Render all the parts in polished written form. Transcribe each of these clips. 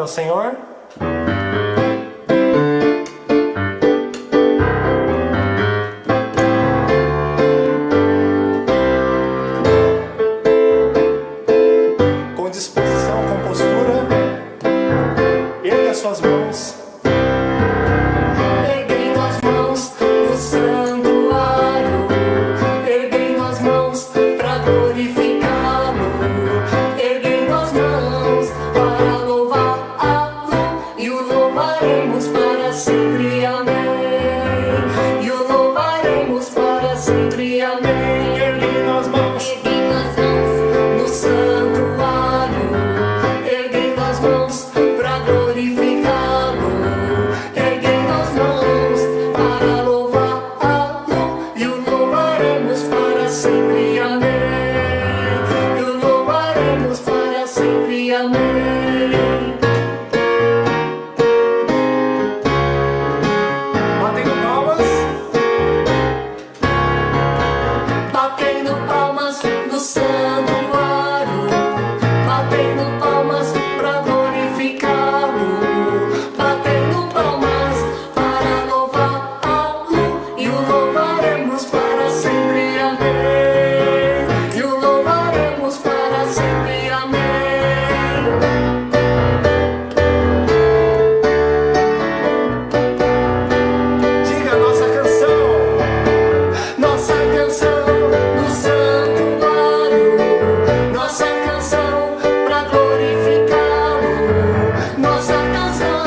ao Senhor? Com disposição, com postura, erga suas mãos. Erguendo as mãos no santuário, erguendo as mãos para glorificá-lo, erguendo as mãos para louvá-lo, e o louvaremos para sempre, amém. E o louvaremos para sempre, amém. Erguendo as mãos. Erguendo as mãos no santuário, erguendo as mãos para glorificá-lo, erguendo as mãos para louvá-lo, e o louvaremos para sempre, amém. E o louvaremos para sempre, amém. Batendo palmas. Batendo palmas no santuário, batendo palmas para glorificá-lo, batendo palmas para louvá-lo, e o louvaremos para sempre, amém. E o louvaremos para sempre, amém. Diga a nossa canção. Nossa canção no santuário, nossa canção para glorificá-lo, nossa canção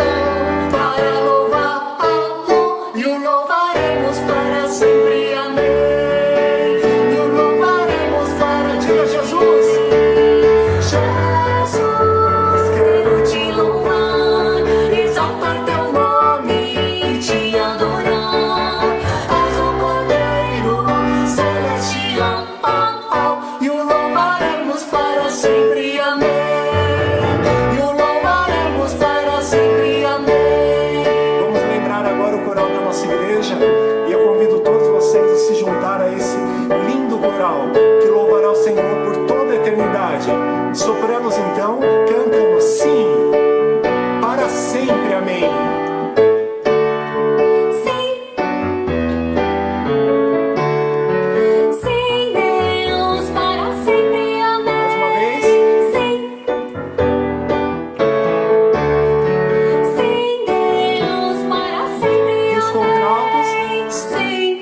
para louvá-lo, e o louvaremos para sempre, amém. E o louvaremos para Diga Jesus. Jesus, quero te louvar, exaltar teu nome e te adorar. És o Cordeiro celestial, e o louvaremos para sempre, amém. E o louvaremos para sempre, amém. Vamos lembrar agora o coral da nossa igreja e eu convido todos vocês a se juntar a esse lindo coral que louvará o Senhor por toda a eternidade. Sopranos então, cantando sim, para sempre, amém. Sim, Deus, para sempre, amém. Mais uma vez. Sim, sim, Deus, para sempre, E os contraltos. sim,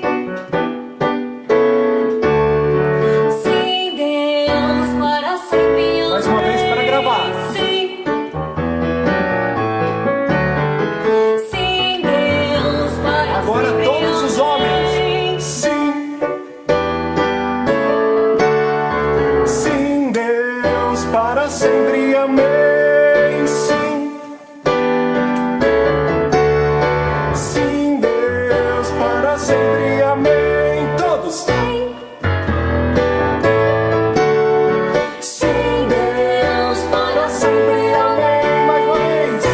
sim, Deus, para sempre, amém. Mais uma vez para gravar. Sim, sim, Deus, para Agora sempre, todos os homens. amém. Sim. Sim, Deus, para sempre, amém. Sim. Sim, Deus, para sempre, amém. Todos. Sim, Deus, para sempre, amém. mais uma vez.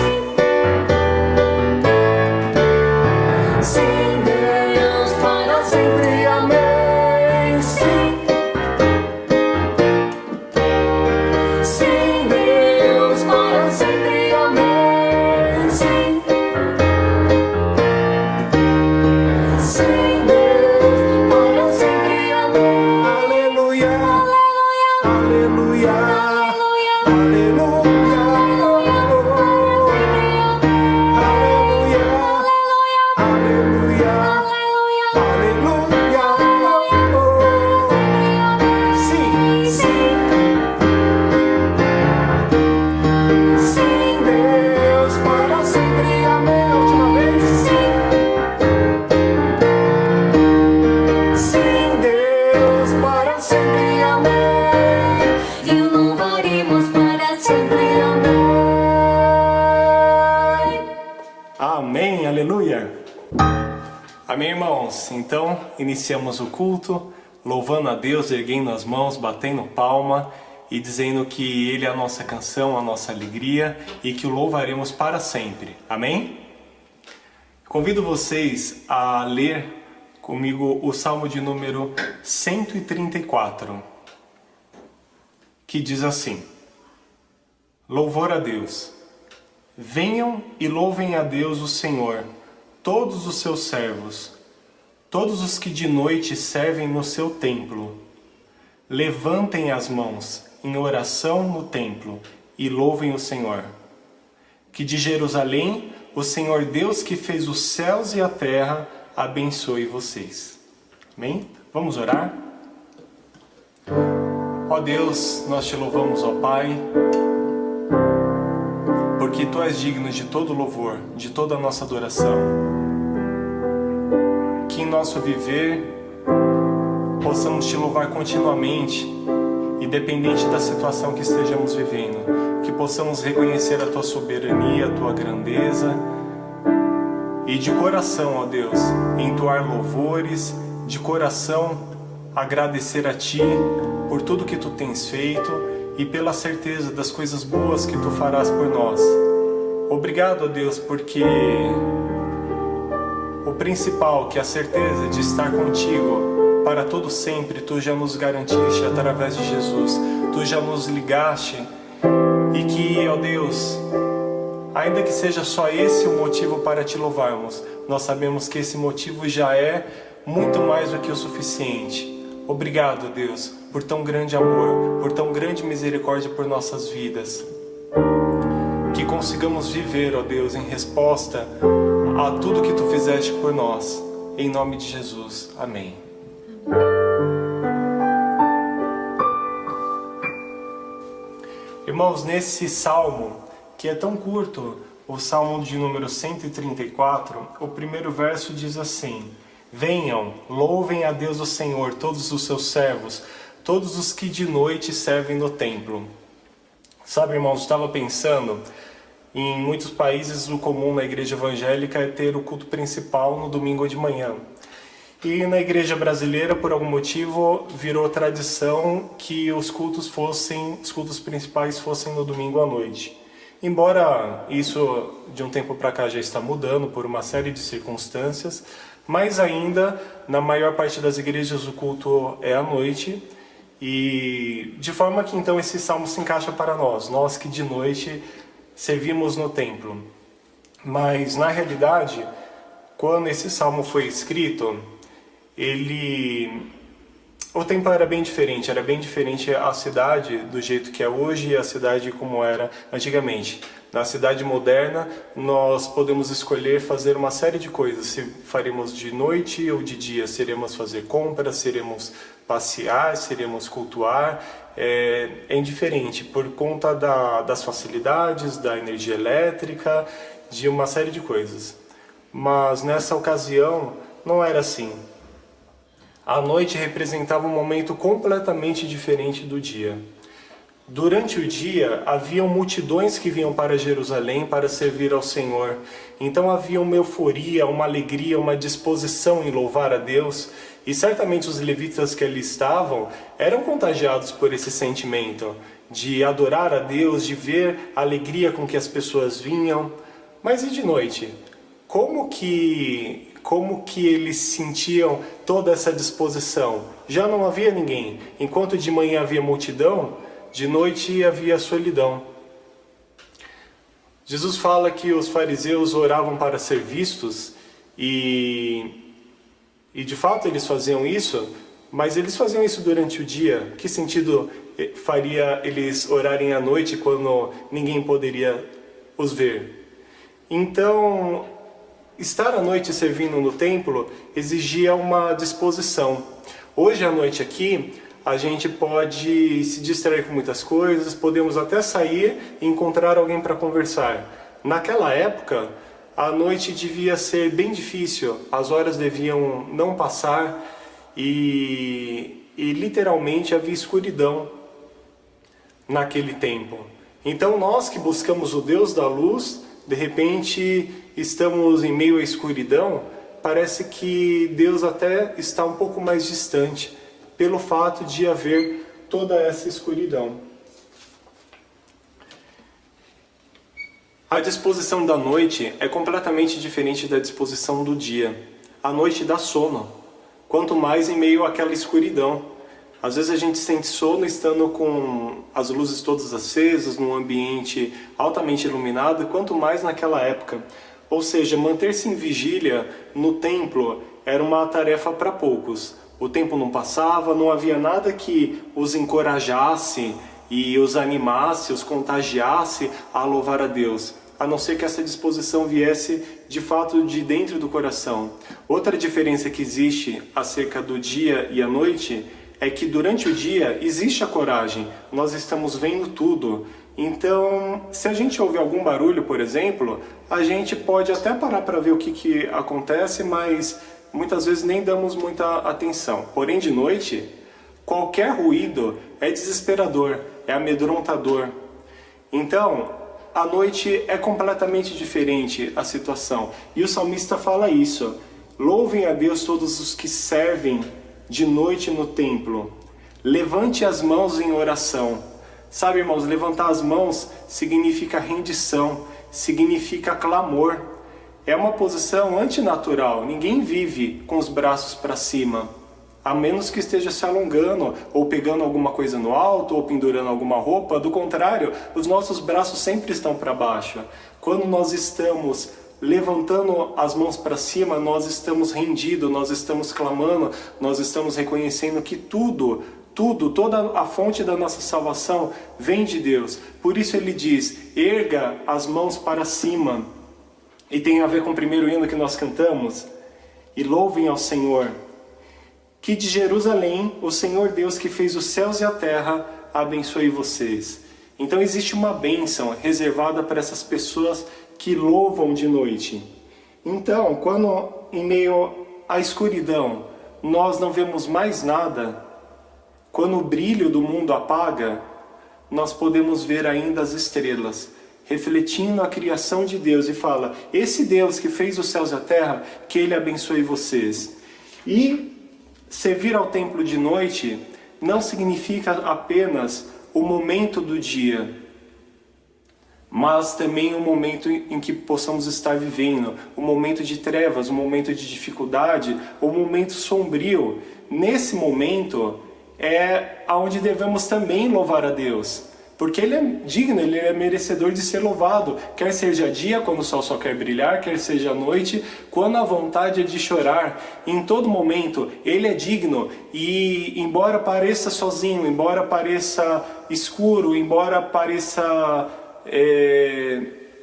Sim, Deus, para sempre, amém. Sim, sim, Deus, para sempre, amém. Sim, sim, Deus, para sempre, amém. Aleluia. Aleluia, Aleluia. aleluia, Aleluia. aleluia, Aleluia. aleluia, Aleluia. Sim, sim. sim, Deus para sempre, amém. Última vez. Sim, Deus para sempre, amém. e o louvaremos para sempre, amém. Amém, aleluia. Amém, irmãos. Então, iniciamos o culto, louvando a Deus, erguendo as mãos, batendo palma e dizendo que Ele é a nossa canção, a nossa alegria e que o louvaremos para sempre. Amém? Convido vocês a ler comigo o Salmo de número 134, que diz assim: Louvor a Deus. Venham e louvem a Deus o Senhor, todos os seus servos, todos os que de noite servem no seu templo. Levantem as mãos em oração no templo e louvem o Senhor. Que de Jerusalém, o Senhor Deus que fez os céus e a terra, abençoe vocês. Amém? Vamos orar? Ó Deus, nós te louvamos, ó Pai, porque Tu és digno de todo louvor, de toda a nossa adoração. Que em nosso viver possamos Te louvar continuamente, independente da situação que estejamos vivendo. Que possamos reconhecer a Tua soberania, a Tua grandeza e de coração, ó Deus, entoar louvores, de coração agradecer a Ti por tudo que Tu tens feito e pela certeza das coisas boas que Tu farás por nós. Obrigado, ó Deus, porque o principal, que é a certeza de estar contigo para todo sempre, Tu já nos garantiste através de Jesus. Tu já nos ligaste e que, ó Deus, ainda que seja só esse o motivo para Te louvarmos, nós sabemos que esse motivo já é muito mais do que o suficiente. Obrigado, Deus, por tão grande amor, por tão grande misericórdia por nossas vidas. Que consigamos viver, ó Deus, em resposta a tudo que Tu fizeste por nós. Em nome de Jesus. Amém. Irmãos, nesse salmo, que é tão curto, o salmo de número 134, o primeiro verso diz assim: Venham, louvem a Deus o Senhor, todos os seus servos, todos os que de noite servem no templo. Sabe, irmãos, estava pensando, em muitos países o comum na igreja evangélica é ter o culto principal no domingo de manhã. E na igreja brasileira, por algum motivo, virou tradição que os cultos principais fossem no domingo à noite. Embora isso de um tempo para cá já está mudando por uma série de circunstâncias, mas ainda na maior parte das igrejas o culto é à noite, e de forma que então esse salmo se encaixa para nós que de noite servimos no templo. Mas na realidade, quando esse salmo foi escrito, o tempo era bem diferente a cidade do jeito que é hoje e a cidade como era antigamente. Na cidade moderna, nós podemos escolher fazer uma série de coisas. Se faremos de noite ou de dia, seremos fazer compras, seremos passear, seremos cultuar. É indiferente por conta das facilidades, da energia elétrica, de uma série de coisas. Mas nessa ocasião, não era assim. A noite representava um momento completamente diferente do dia. Durante o dia, haviam multidões que vinham para Jerusalém para servir ao Senhor. Então havia uma euforia, uma alegria, uma disposição em louvar a Deus. E certamente os levitas que ali estavam eram contagiados por esse sentimento de adorar a Deus, de ver a alegria com que as pessoas vinham. Mas e de noite? Como que eles sentiam toda essa disposição? Já não havia ninguém. Enquanto de manhã havia multidão, de noite havia solidão. Jesus fala que os fariseus oravam para ser vistos e de fato eles faziam isso, mas eles faziam isso durante o dia. Que sentido faria eles orarem à noite quando ninguém poderia os ver? Então, estar à noite servindo no templo exigia uma disposição. Hoje à noite aqui, a gente pode se distrair com muitas coisas, podemos até sair e encontrar alguém para conversar. Naquela época, a noite devia ser bem difícil, as horas deviam não passar e literalmente havia escuridão naquele tempo. Então nós que buscamos o Deus da luz, de repente estamos em meio à escuridão, parece que Deus até está um pouco mais distante, pelo fato de haver toda essa escuridão. A disposição da noite é completamente diferente da disposição do dia. A noite dá sono, quanto mais em meio àquela escuridão. Às vezes a gente sente sono estando com as luzes todas acesas, num ambiente altamente iluminado, e quanto mais naquela época. Ou seja, manter-se em vigília no templo era uma tarefa para poucos. O tempo não passava, não havia nada que os encorajasse e os animasse, os contagiasse a louvar a Deus, a não ser que essa disposição viesse de fato de dentro do coração. Outra diferença que existe acerca do dia e a noite é que durante o dia existe a coragem, nós estamos vendo tudo. Então, se a gente ouvir algum barulho, por exemplo, a gente pode até parar para ver o que acontece, mas muitas vezes nem damos muita atenção. Porém, de noite, qualquer ruído é desesperador, é amedrontador. Então, à noite é completamente diferente a situação. E o salmista fala isso: louvem a Deus todos os que servem de noite no templo. Levante as mãos em oração. Sabe, irmãos, levantar as mãos significa rendição, significa clamor. É uma posição antinatural. Ninguém vive com os braços para cima, a menos que esteja se alongando, ou pegando alguma coisa no alto, ou pendurando alguma roupa. Do contrário, os nossos braços sempre estão para baixo. Quando nós estamos levantando as mãos para cima, nós estamos rendidos, nós estamos clamando, nós estamos reconhecendo que toda a fonte da nossa salvação vem de Deus. Por isso ele diz: erga as mãos para cima. E tem a ver com o primeiro hino que nós cantamos: e louvem ao Senhor, que de Jerusalém o Senhor Deus que fez os céus e a terra abençoe vocês. Então existe uma bênção reservada para essas pessoas que louvam de noite. Então, quando em meio à escuridão nós não vemos mais nada, quando o brilho do mundo apaga, nós podemos ver ainda as estrelas, refletindo a criação de Deus, e fala: esse Deus que fez os céus e a terra, que Ele abençoe vocês. E servir ao templo de noite não significa apenas o momento do dia, mas também o momento em que possamos estar vivendo, o momento de trevas, o momento de dificuldade, o momento sombrio. Nesse momento é onde devemos também louvar a Deus, porque Ele é digno, Ele é merecedor de ser louvado, quer seja dia, quando o sol só quer brilhar, quer seja noite, quando a vontade é de chorar. Em todo momento Ele é digno, e embora pareça sozinho, embora pareça escuro, embora pareça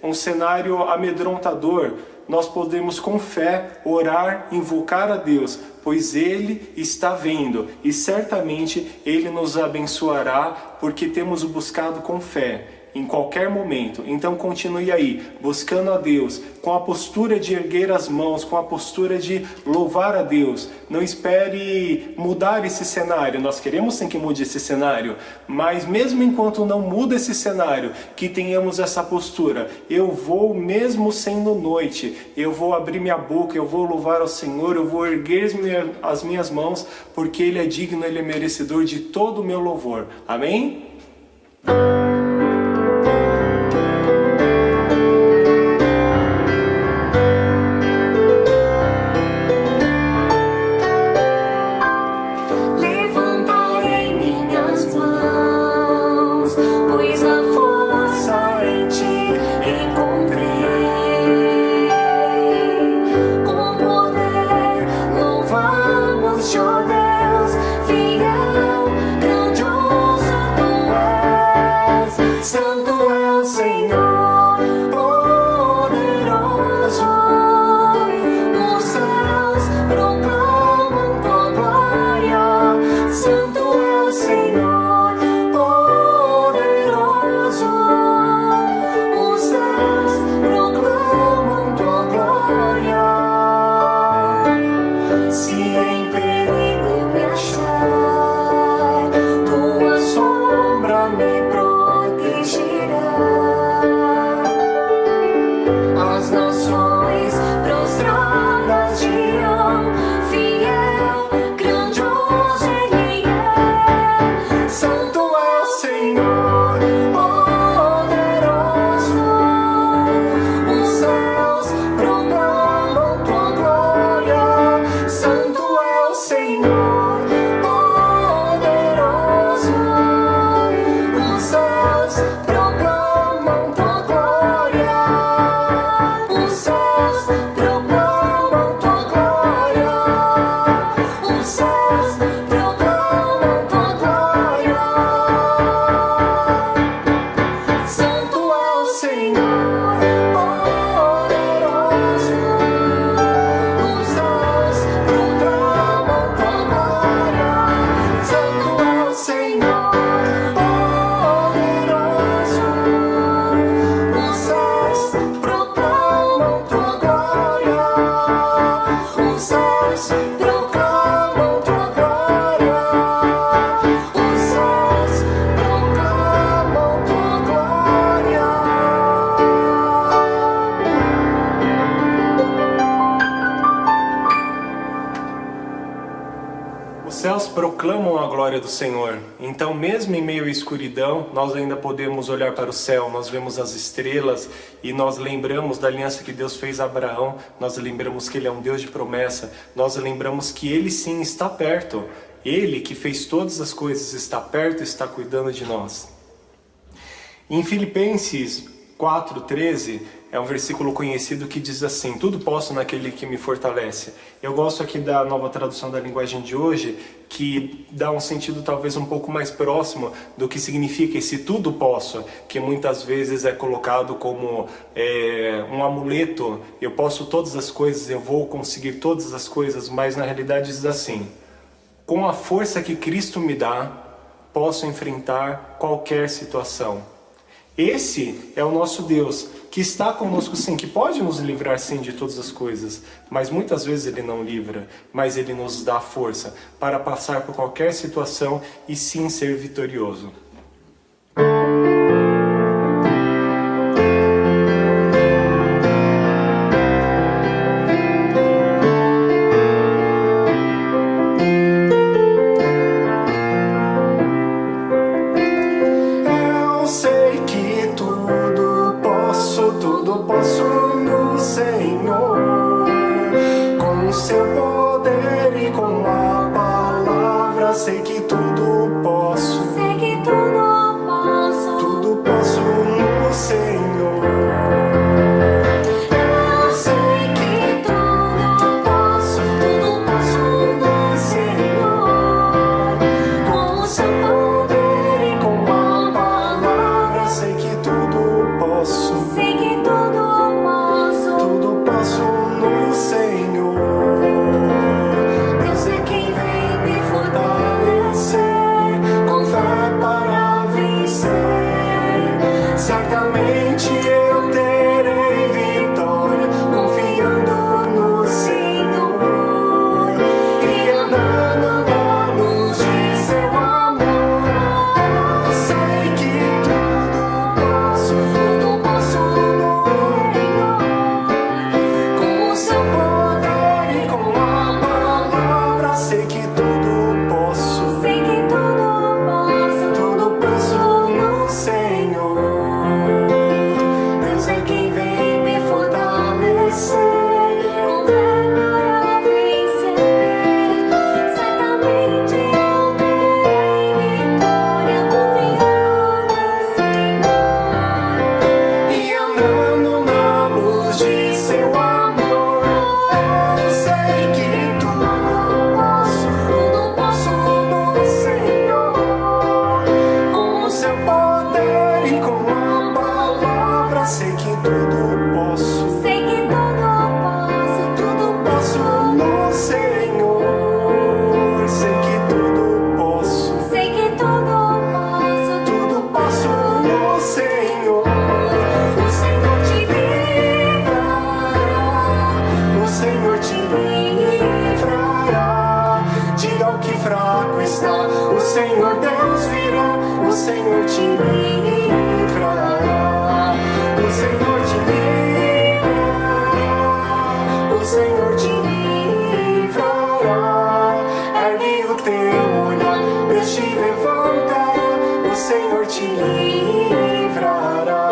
um cenário amedrontador, nós podemos com fé orar, invocar a Deus, pois Ele está vendo e certamente Ele nos abençoará, porque temos o buscado com fé em qualquer momento. Então continue aí, buscando a Deus, com a postura de erguer as mãos, com a postura de louvar a Deus. Não espere mudar esse cenário. Nós queremos sim que mude esse cenário, mas mesmo enquanto não muda esse cenário, que tenhamos essa postura: eu vou, mesmo sendo noite, eu vou abrir minha boca, eu vou louvar ao Senhor, eu vou erguer as minhas mãos, porque Ele é digno, Ele é merecedor de todo o meu louvor. Amém? Deus, fiel, grandioso tu és. céus proclamam a glória do Senhor. Então, mesmo em meio à escuridão, nós ainda podemos olhar para o céu, nós vemos as estrelas e nós lembramos da aliança que Deus fez a Abraão, nós lembramos que Ele é um Deus de promessa, nós lembramos que Ele sim está perto. Ele que fez todas as coisas está perto e está cuidando de nós. Em Filipenses 4:13, é um versículo conhecido que diz assim: tudo posso naquele que me fortalece. Eu gosto aqui da nova tradução da linguagem de hoje, que dá um sentido talvez um pouco mais próximo do que significa esse tudo posso, que muitas vezes é colocado como um amuleto. Eu posso todas as coisas, eu vou conseguir todas as coisas, mas na realidade diz assim: com a força que Cristo me dá, posso enfrentar qualquer situação. Esse é o nosso Deus, que está conosco sim, que pode nos livrar sim de todas as coisas, mas muitas vezes Ele não livra, mas Ele nos dá força para passar por qualquer situação e sim ser vitorioso. Sei que tudo posso, sei que tudo posso, tudo posso no Senhor. eu sei que tudo posso no Senhor. Com o seu poder e com a palavra, Sei que tudo posso, sei que tudo posso no Senhor. Deus é quem vem me fortalecer. Com fé para vencer, certamente eu terei vitória, confiando no Senhor e andando na luz de seu amor. Eu sei que tudo posso no Senhor. Com o seu poder e com a palavra. Sei que tudo posso, sei que tudo posso no Senhor. Deus é quem vem me fortalecer. com fé para vencer, certamente eu terei vitória, confiando no Senhor. E andando na luz de seu amor, eu sei que tudo posso no Senhor. Com o seu poder e com a palavra, sei que tudo posso, Sei que tudo posso no Senhor. Sei que tudo posso, sei que tudo posso no Senhor. O Senhor te livrará, o Senhor te livrará. Diga o que fraco está, o Senhor Deus virá, o Senhor te livrará. O Senhor te livrará, o Senhor te livrará. Ergue o teu olhar, Deus te levantará, o Senhor te livrará.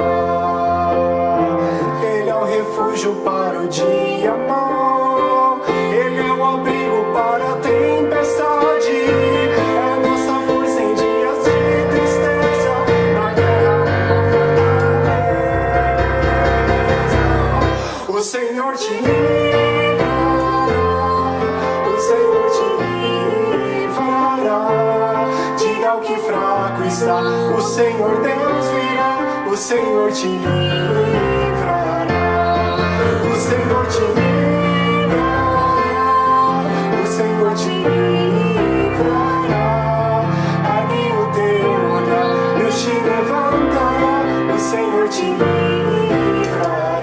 Ele é o refúgio para o dia mau, Ele é o abrigo para a tempestade, é nossa força em dias de tristeza, na guerra uma fortaleza. O Senhor te livrará, o Senhor te livrará. Diga o que fraco está, o Senhor Deus virá, o Senhor te livrará. O Senhor te livrará, o Senhor te livrará. Ergue o teu olhar, Deus te levantará, o Senhor te livrará.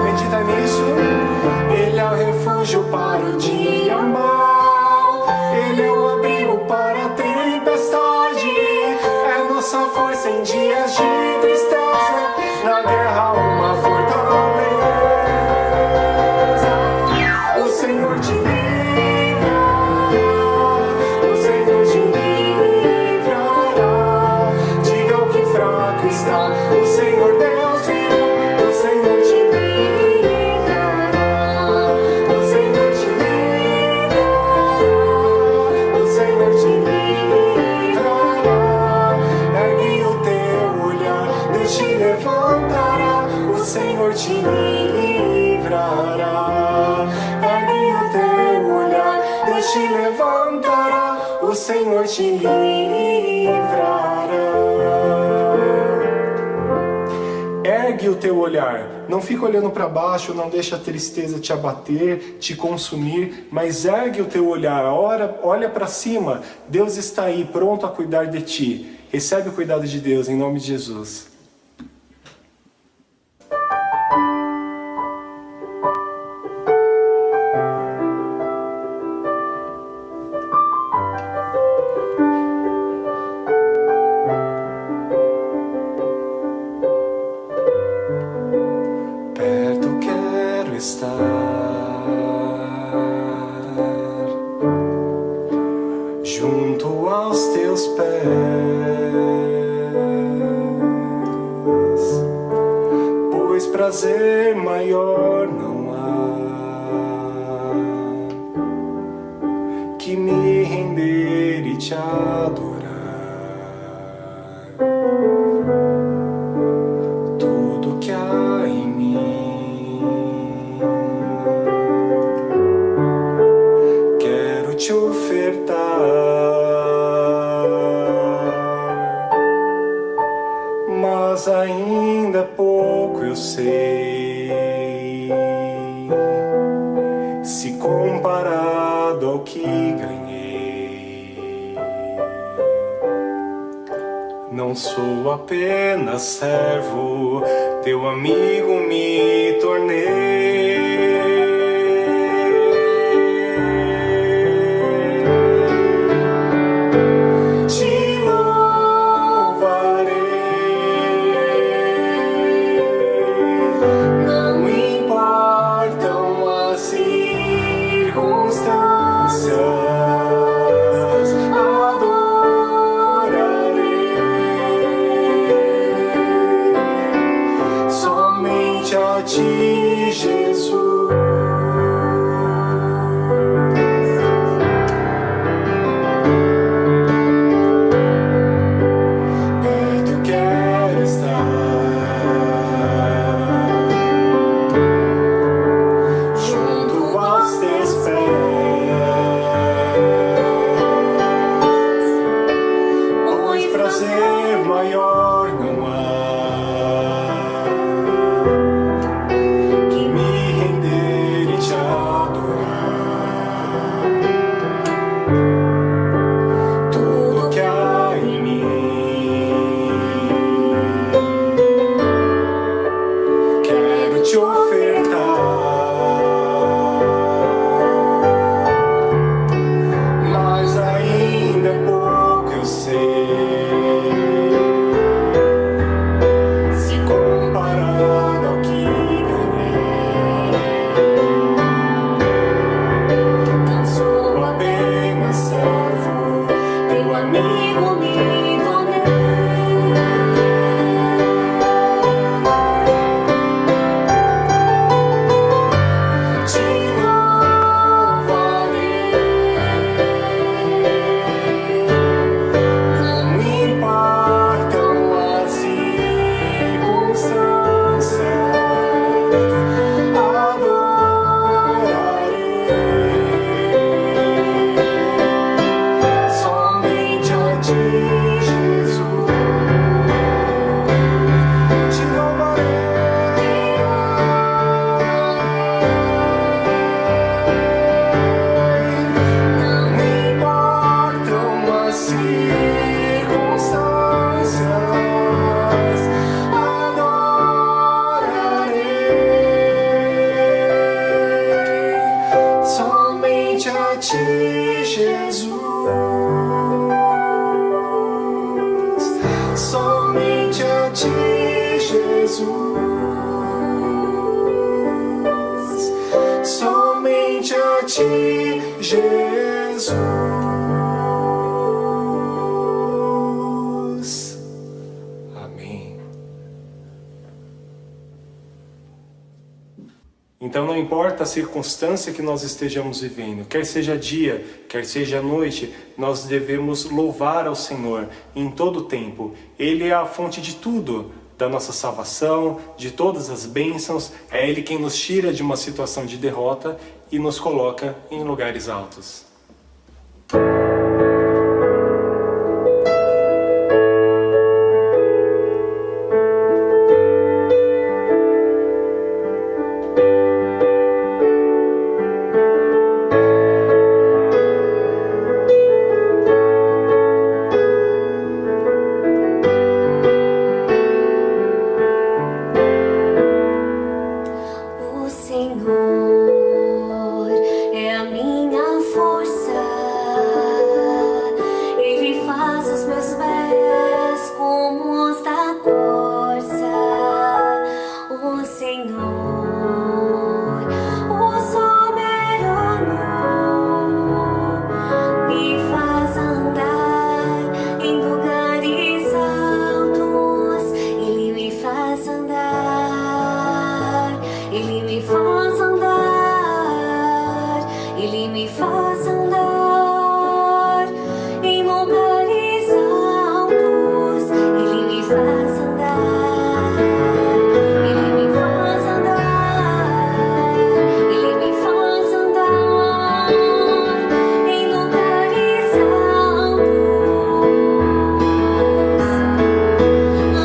Medita nisso. Ele é o refúgio para o dia mau, Ele é o abrigo para a tempestade, é nossa força em dias de tristeza, na guerra uma fortaleza. Deus te levantará, o Senhor te livrará. Ergue o teu olhar, não fica olhando para baixo, não deixa a tristeza te abater, te consumir, mas ergue o teu olhar, olha para cima, Deus está aí pronto a cuidar de ti. Recebe o cuidado de Deus em nome de Jesus. Junto aos teus pés, pois prazer maior não há que me render e te adorar. Tudo que há em mim quero te ofertar. Mas ainda pouco eu sei, se comparado ao que ganhei. Não sou apenas servo, teu amigo me tornei. A ti, Jesus, perto quero estar, junto aos teus pés, pois prazer maior não há te ofertar, mas ainda é pouco eu sei, se comparado ao que ganhei. Não sou apenas servo, teu amigo me tornei. A ti, Jesus, somente a ti, Jesus, somente a ti, Jesus. Amém. Então não importa a circunstância que nós estejamos vivendo, quer seja dia, quer seja noite, nós devemos louvar ao Senhor em todo o tempo. Ele é a fonte de tudo, da nossa salvação, de todas as bênçãos. É Ele quem nos tira de uma situação de derrota e nos coloca em lugares altos. O Senhor é a minha força, Ele faz os meus pés como os da corça. O Senhor, o soberano, me faz andar em lugares altos. Ele me faz andar, Ele me faz andar, Ele me faz andar em lugares altos. Ele me faz andar, Ele me faz andar, Ele me faz andar em lugares altos.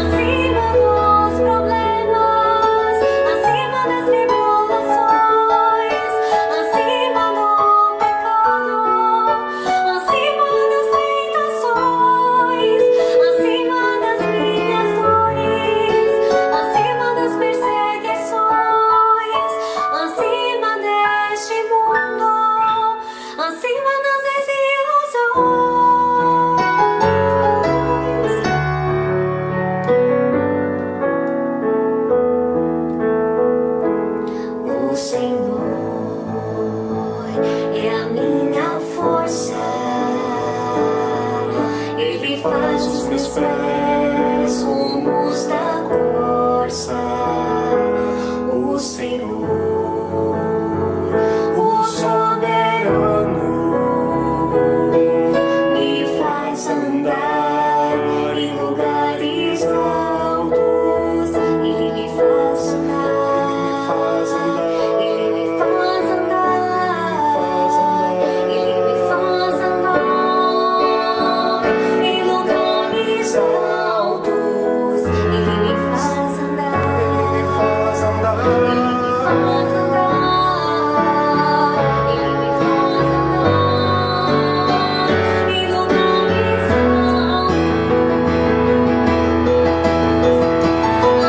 Acima dos problemas, acima das tribulações, acima do pecado, acima das tentações, acima das minhas dores, acima das perseguições, acima deste mundo, acima das desilusões. O Senhor é a minha força, Ele faz os meus pés como os da corça. O Senhor, o soberano, Me faz andar em lugares altos. Ele me faz andar, faz andar, Ele me faz andar, Ele me faz andar em lugares altos. Ele me faz andar, faz andar, Ele me faz andar, Ele me faz andar em lugares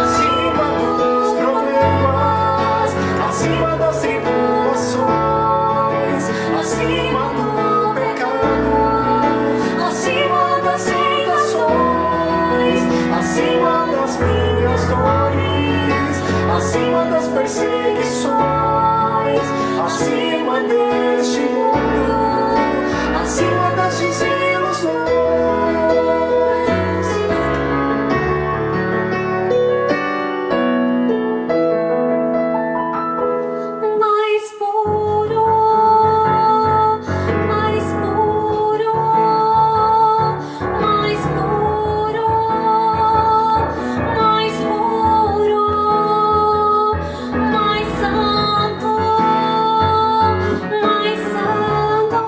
acima dos problemas, acima das tribulações, acima do pecado, acima das tentações, acima das minhas dores, acima das perseguições, acima deste mundo, acima das desilusões. mais puro, mais puro, mais puro, mais puro, mais santo, mais santo,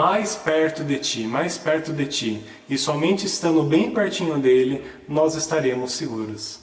mais perto de Ti, mais perto de Ti. E somente estando bem pertinho dele, nós estaremos seguros.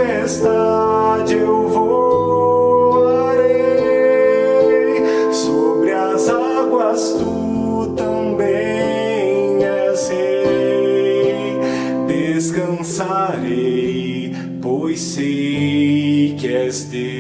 tempestade eu voarei, sobre as águas tu também és rei. Descansarei, pois sei que és Deus.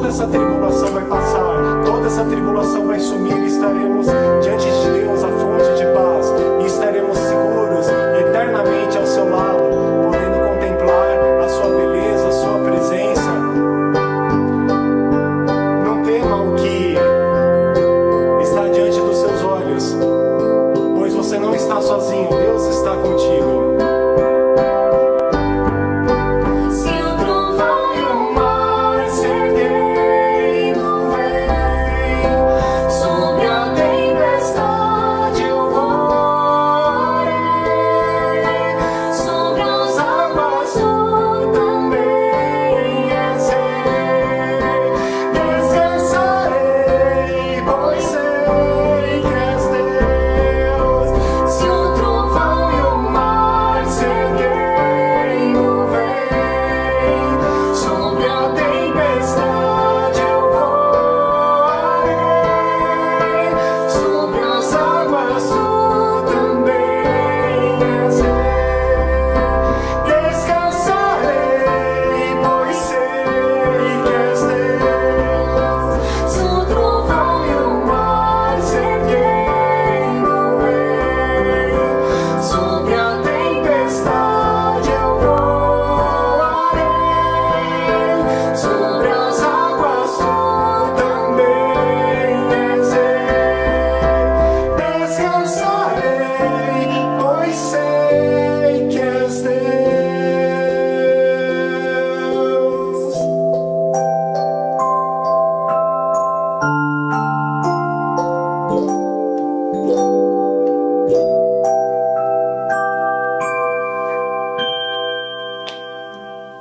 Essa tribulação vai passar, toda essa tribulação vai sumir e estaremos diante de Deus, a fonte de paz, e estaremos seguros eternamente ao seu lado, podendo contemplar a sua beleza, a sua presença. Não tema o que está diante dos seus olhos, pois você não está sozinho, Deus está contigo.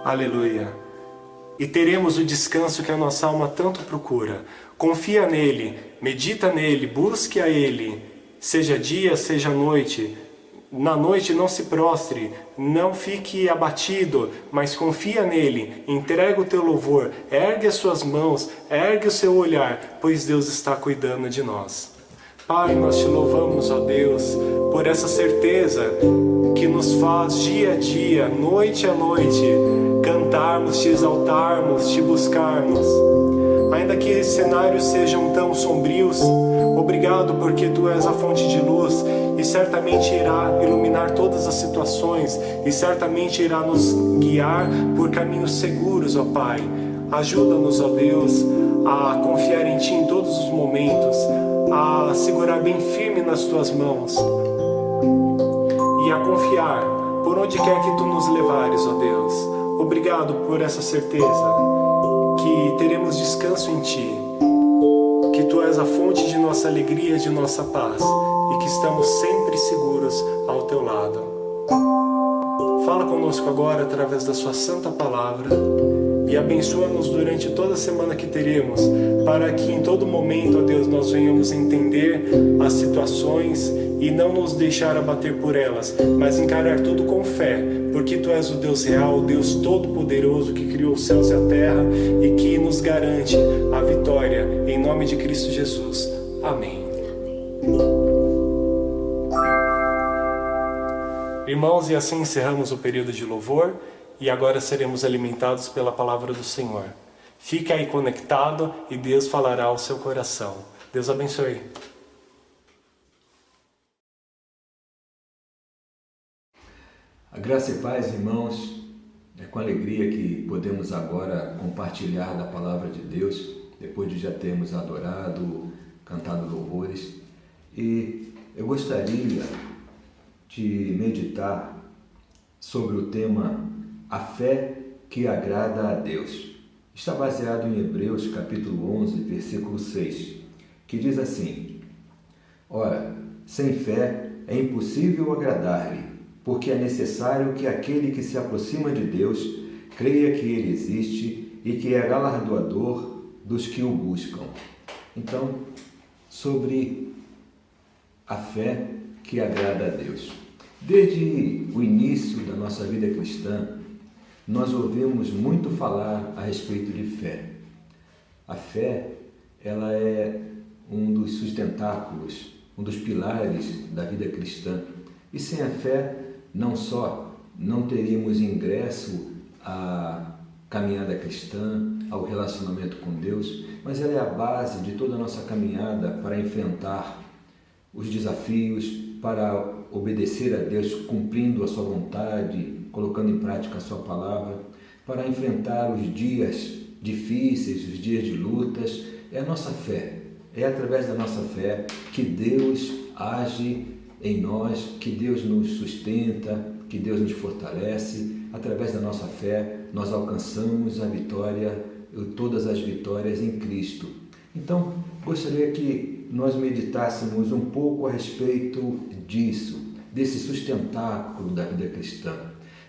Aleluia! E teremos o descanso que a nossa alma tanto procura. Confia nele, medita nele, busque a ele, seja dia, seja noite. Na noite não se prostre, não fique abatido, mas confia nele, entrega o teu louvor, ergue as suas mãos, ergue o seu olhar, pois Deus está cuidando de nós. Pai, nós te louvamos, ó Deus, por essa certeza que nos faz dia a dia, noite a noite, cantarmos, te exaltarmos, te buscarmos. Ainda que cenários sejam tão sombrios, obrigado porque Tu és a fonte de luz e certamente irá iluminar todas as situações e certamente irá nos guiar por caminhos seguros, ó Pai. Ajuda-nos, ó Deus, a confiar em Ti em todos os momentos, a segurar bem firme nas Tuas mãos e a confiar por onde quer que Tu nos levares, ó Deus. Obrigado por essa certeza que teremos descanso em Ti, que Tu és a fonte de nossa alegria, de nossa paz e que estamos sempre seguros ao Teu lado. Fala conosco agora através da Sua santa palavra e abençoa-nos durante toda a semana que teremos, para que em todo momento, ó Deus, nós venhamos entender as situações e não nos deixar abater por elas, mas encarar tudo com fé, porque Tu és o Deus real, o Deus todo-poderoso que criou os céus e a terra e que nos garante a vitória, em nome de Cristo Jesus. Amém. Irmãos, e assim encerramos o período de louvor e agora seremos alimentados pela palavra do Senhor. Fique aí conectado e Deus falará ao seu coração. Deus abençoe. A graça e paz, irmãos, é com alegria que podemos agora compartilhar da palavra de Deus, depois de já termos adorado, cantado louvores. E eu gostaria de meditar sobre o tema A Fé que Agrada a Deus. Está baseado em Hebreus capítulo 11, versículo 6, que diz assim: Ora, sem fé é impossível agradar-lhe, porque é necessário que aquele que se aproxima de Deus creia que Ele existe e que é galardoador dos que o buscam. Então, sobre a fé que agrada a Deus. Desde o início da nossa vida cristã, nós ouvimos muito falar a respeito de fé. A fé, ela é um dos sustentáculos, um dos pilares da vida cristã. E sem a fé, não só não teríamos ingresso à caminhada cristã, ao relacionamento com Deus, mas ela é a base de toda a nossa caminhada para enfrentar os desafios, para obedecer a Deus cumprindo a sua vontade, colocando em prática a sua palavra, para enfrentar os dias difíceis, os dias de lutas. É a nossa fé, é através da nossa fé que Deus age em nós, que Deus nos sustenta, que Deus nos fortalece. Através da nossa fé, nós alcançamos a vitória, todas as vitórias em Cristo. Então, gostaria que nós meditássemos um pouco a respeito disso, desse sustentáculo da vida cristã,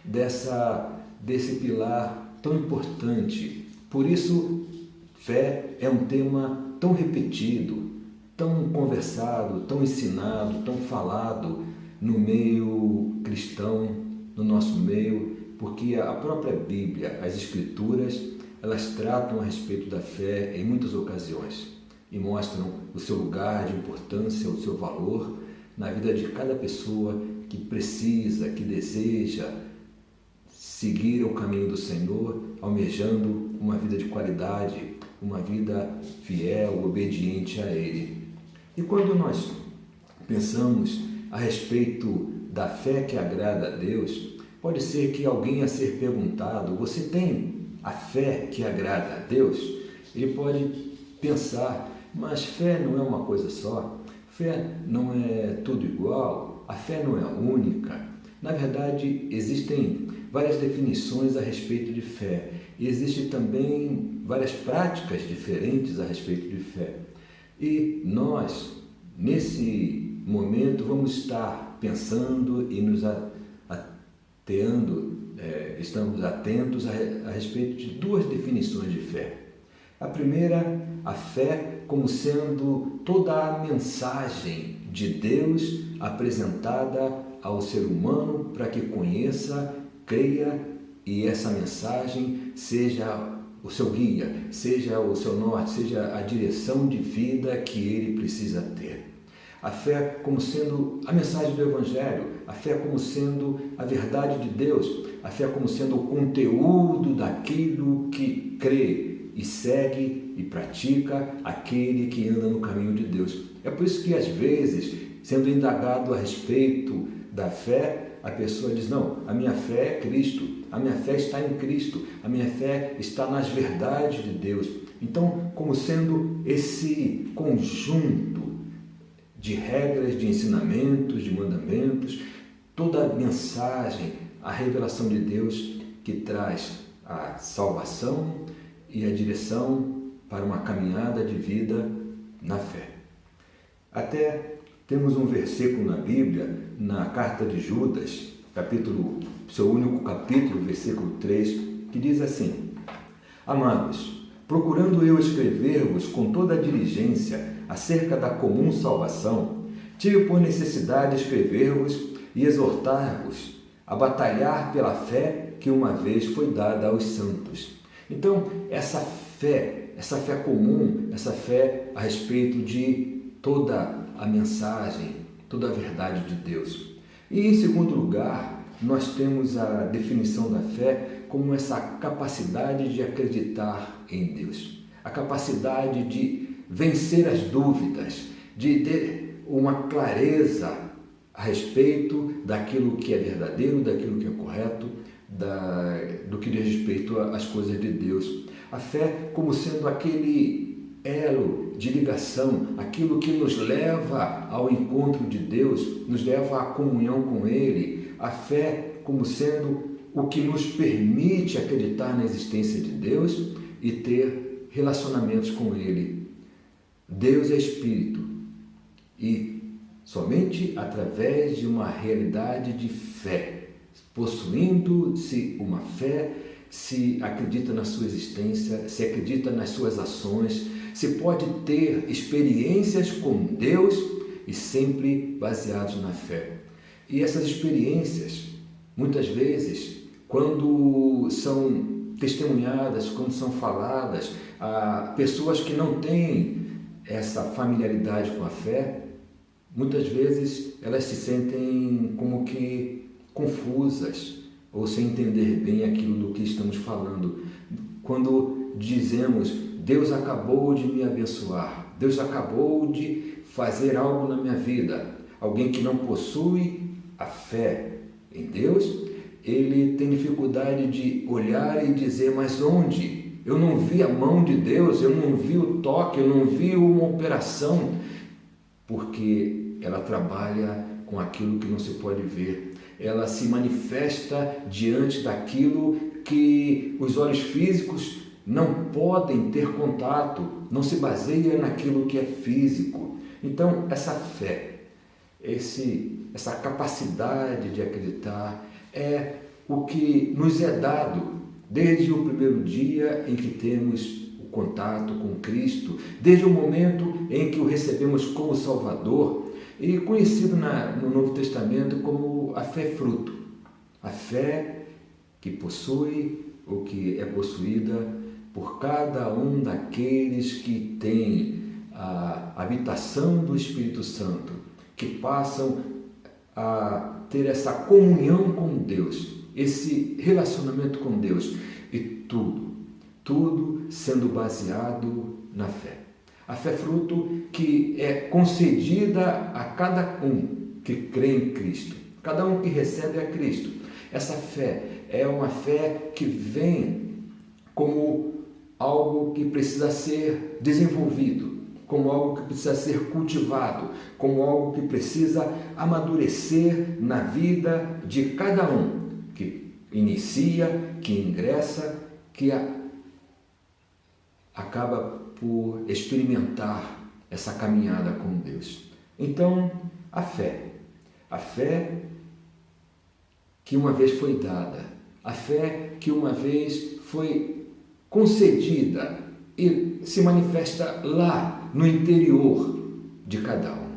desse pilar tão importante. Por isso, fé é um tema tão repetido, tão conversado, tão ensinado, tão falado no meio cristão, no nosso meio, porque a própria Bíblia, as Escrituras, elas tratam a respeito da fé em muitas ocasiões e mostram o seu lugar de importância, o seu valor na vida de cada pessoa que precisa, que deseja seguir o caminho do Senhor, almejando uma vida de qualidade, uma vida fiel, obediente a Ele. E quando nós pensamos a respeito da fé que agrada a Deus, pode ser que alguém a ser perguntado: você tem a fé que agrada a Deus? Ele pode pensar: mas fé não é uma coisa só, fé não é tudo igual, a fé não é única. Na verdade, existem várias definições a respeito de fé e existem também várias práticas diferentes a respeito de fé. E nós, nesse momento, vamos estar pensando e nos estamos atentos a respeito de duas definições de fé. A primeira, a fé como sendo toda a mensagem de Deus apresentada ao ser humano para que conheça, creia e essa mensagem seja o seu guia, seja o seu norte, seja a direção de vida que ele precisa ter. a fé como sendo a mensagem do Evangelho, a fé como sendo a verdade de Deus, a fé como sendo o conteúdo daquilo que crê e segue e pratica aquele que anda no caminho de Deus. É por isso que às vezes, sendo indagado a respeito da fé, a pessoa diz, não, a minha fé é Cristo, a minha fé está em Cristo, a minha fé está nas verdades de Deus. Então, como sendo esse conjunto de regras, de ensinamentos, de mandamentos, toda a mensagem, a revelação de Deus que traz a salvação e a direção para uma caminhada de vida na fé. Até temos um versículo na Bíblia, na carta de Judas, seu único capítulo, versículo 3, que diz assim: Amados, procurando eu escrever-vos com toda a diligência acerca da comum salvação, tive por necessidade escrever-vos e exortar-vos a batalhar pela fé que uma vez foi dada aos santos. Então, essa fé comum, essa fé a respeito de toda a mensagem, toda a verdade de Deus. E em segundo lugar, nós temos a definição da fé como essa capacidade de acreditar em Deus, a capacidade de vencer as dúvidas, de ter uma clareza a respeito daquilo que é verdadeiro, daquilo que é correto, do que diz respeito às coisas de Deus. A fé como sendo aquele elo de ligação, aquilo que nos leva ao encontro de Deus, nos leva à comunhão com Ele. A fé como sendo o que nos permite acreditar na existência de Deus e ter relacionamentos com Ele. Deus é Espírito e somente através de uma realidade de fé, possuindo-se uma fé, se acredita na sua existência, se acredita nas suas ações, se pode ter experiências com Deus e sempre baseados na fé. E essas experiências, muitas vezes, quando são testemunhadas, quando são faladas a pessoas que não têm essa familiaridade com a fé, muitas vezes elas se sentem como que confusas ou sem entender bem aquilo do que estamos falando. Quando dizemos, Deus acabou de me abençoar, Deus acabou de fazer algo na minha vida, alguém que não possui a fé em Deus, ele tem dificuldade de olhar e dizer, mas onde? Eu não vi a mão de Deus, eu não vi o toque, eu não vi uma operação, porque ela trabalha com aquilo que não se pode ver. Ela se manifesta diante daquilo que os olhos físicos não podem ter contato, não se baseia naquilo que é físico. Então, essa fé, essa capacidade de acreditar é o que nos é dado desde o primeiro dia em que temos o contato com Cristo, desde o momento em que o recebemos como Salvador, e conhecido no Novo Testamento como a fé fruto, a fé que possui ou que é possuída por cada um daqueles que têm a habitação do Espírito Santo, que passam a ter essa comunhão com Deus, esse relacionamento com Deus, e tudo sendo baseado na fé. A fé fruto que é concedida a cada um que crê em Cristo, cada um que recebe a Cristo. Essa fé é uma fé que vem como algo que precisa ser desenvolvido, como algo que precisa ser cultivado, como algo que precisa amadurecer na vida de cada um que inicia, que ingressa, que acaba por experimentar essa caminhada com Deus. Então, a fé que uma vez foi dada, a fé que uma vez foi concedida e se manifesta lá no interior de cada um.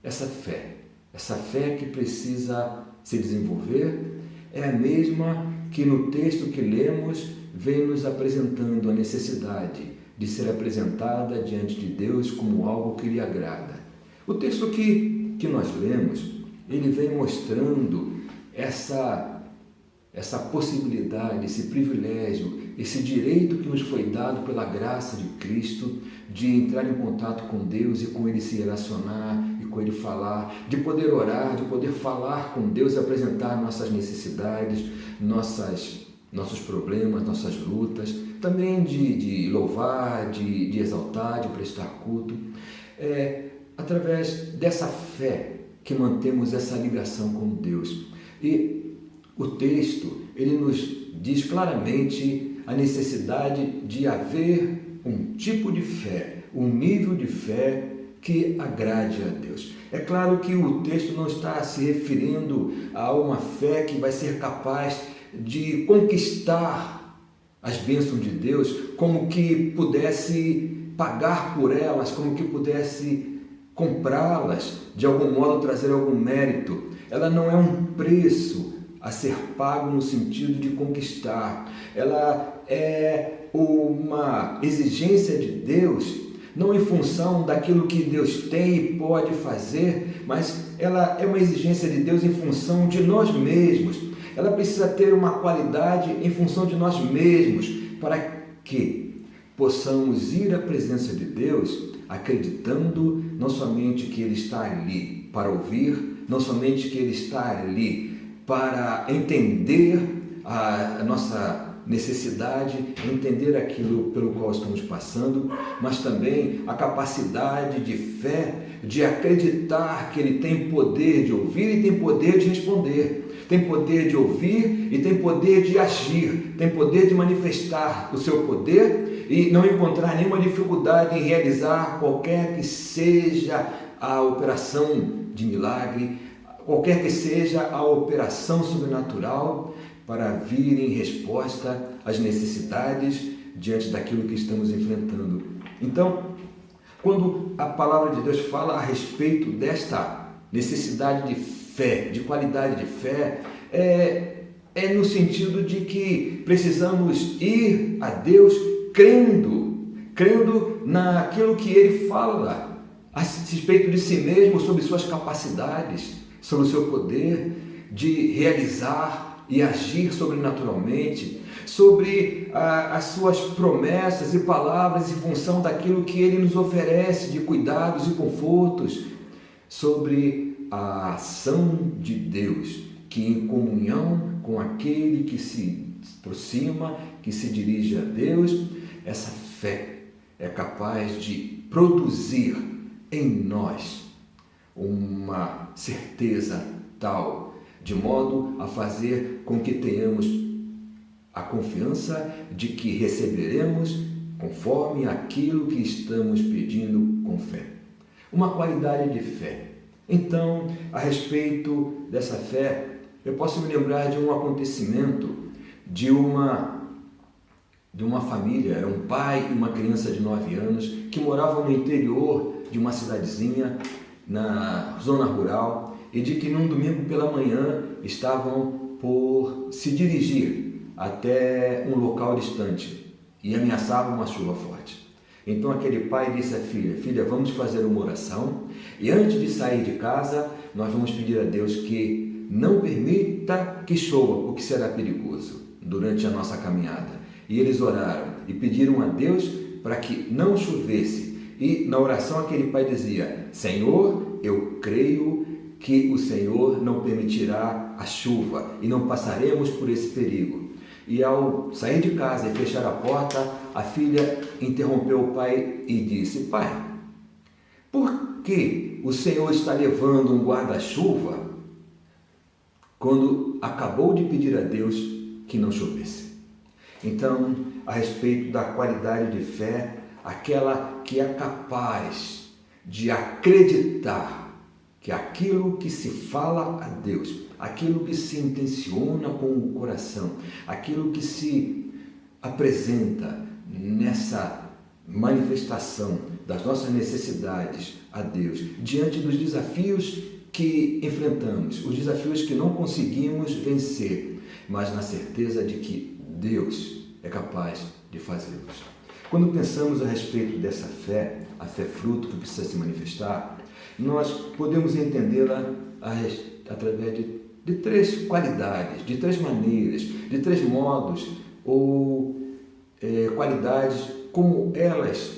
Essa fé que precisa se desenvolver é a mesma que no texto que lemos vem nos apresentando a necessidade de ser apresentada diante de Deus como algo que lhe agrada. O texto que nós lemos, ele vem mostrando essa possibilidade, esse privilégio, esse direito que nos foi dado pela graça de Cristo de entrar em contato com Deus e com Ele se relacionar e com Ele falar, de poder orar, de poder falar com Deus e apresentar nossas necessidades, nossos problemas, nossas lutas, também de louvar, de exaltar, de prestar culto. Através dessa fé que mantemos essa ligação com Deus. E o texto, ele nos diz claramente a necessidade de haver um tipo de fé, um nível de fé que agrade a Deus. É claro que o texto não está se referindo a uma fé que vai ser capaz de conquistar as bênçãos de Deus, como que pudesse pagar por elas, como que pudesse comprá-las, de algum modo trazer algum mérito. Ela não é um preço a ser pago no sentido de conquistar. Ela é uma exigência de Deus, não em função daquilo que Deus tem e pode fazer, mas ela é uma exigência de Deus em função de nós mesmos. Ela precisa ter uma qualidade em função de nós mesmos, para que possamos ir à presença de Deus acreditando não somente que Ele está ali para ouvir, não somente que Ele está ali para entender a nossa necessidade, entender aquilo pelo qual estamos passando, mas também a capacidade de fé, de acreditar que Ele tem poder de ouvir e tem poder de responder, tem poder de ouvir e tem poder de agir, tem poder de manifestar o seu poder e não encontrar nenhuma dificuldade em realizar qualquer que seja a operação de milagre, qualquer que seja a operação sobrenatural para vir em resposta às necessidades diante daquilo que estamos enfrentando. Então, quando a palavra de Deus fala a respeito desta necessidade de fé, de qualidade de fé, é no sentido de que precisamos ir a Deus crendo naquilo que Ele fala a respeito de si mesmo, sobre suas capacidades, sobre o seu poder de realizar e agir sobrenaturalmente, sobre as suas promessas e palavras em função daquilo que Ele nos oferece de cuidados e confortos, sobre a ação de Deus, que em comunhão com aquele que se aproxima, que se dirige a Deus, essa fé é capaz de produzir em nós uma certeza tal, de modo a fazer com que tenhamos a confiança de que receberemos conforme aquilo que estamos pedindo com fé. Uma qualidade de fé. Então, a respeito dessa fé, eu posso me lembrar de um acontecimento de uma família, era um pai e uma criança de 9 anos que moravam no interior de uma cidadezinha, na zona rural, e de que num domingo pela manhã estavam por se dirigir até um local distante e ameaçava uma chuva forte. Então aquele pai disse à filha: filha, vamos fazer uma oração e antes de sair de casa nós vamos pedir a Deus que não permita que chova, porque será perigoso durante a nossa caminhada. E eles oraram e pediram a Deus para que não chovesse. E na oração aquele pai dizia: Senhor, eu creio que o Senhor não permitirá a chuva e não passaremos por esse perigo. E ao sair de casa e fechar a porta, a filha interrompeu o pai e disse: pai, por que o Senhor está levando um guarda-chuva quando acabou de pedir a Deus que não chovesse? Então, a respeito da qualidade de fé, aquela que é capaz de acreditar que aquilo que se fala a Deus, aquilo que se intenciona com o coração, aquilo que se apresenta nessa manifestação das nossas necessidades a Deus, diante dos desafios que enfrentamos, os desafios que não conseguimos vencer, mas na certeza de que Deus é capaz de fazê-los. Quando pensamos a respeito dessa fé, a fé fruto que precisa se manifestar, nós podemos entendê-la através de três qualidades, de três maneiras, de três modos ou qualidades como elas